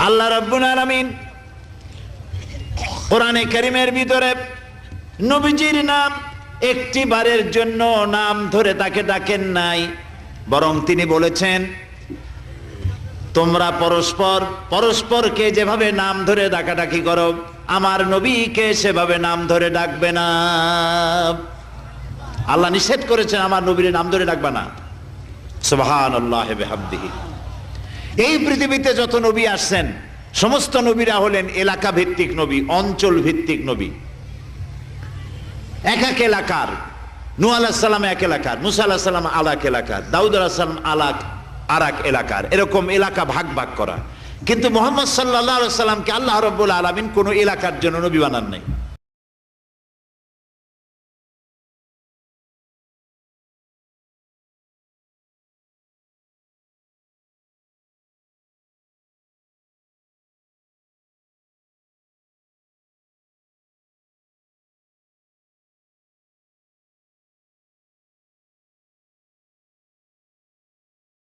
আল্লাহ রাব্বুল আলামিন কোরআনে কারীমের ভিতরে নবীজির নাম একটি বারের জন্য নাম ধরে তাকে ডাকেন নাই, বরং তিনি বলেছেন তোমরা পরস্পর পরস্পরকে যেভাবে নাম ধরে ডাকাডাকি করো আমার নবীকে সেভাবে নাম ধরে ডাকবে না। আল্লাহ নিষেধ করেছেন আমার নবীর নাম ধরে ডাকবে না। সুবহানাল্লাহি ওয়া বিহামদিহি। এই পৃথিবীতে যত নবী আসছেন সমস্ত নবীরা হলেন এলাকা ভিত্তিক নবী, অঞ্চল ভিত্তিক নবী। এক এক এলাকার, নূহ আলাইহিস সালাম এক এলাকার, মুসা আলাইহিস সালাম আলাক এলাকার, দাউদ আলাইহিস সালাম আরাক এলাকার, এরকম এলাকা ভাগ ভাগ করা। কিন্তু মুহাম্মদ সাল্লাল্লাহু আলাইহি ওয়াসাল্লামকে আল্লাহ রাব্বুল আলামিন কোন এলাকার জন্য নবী বানান নাই।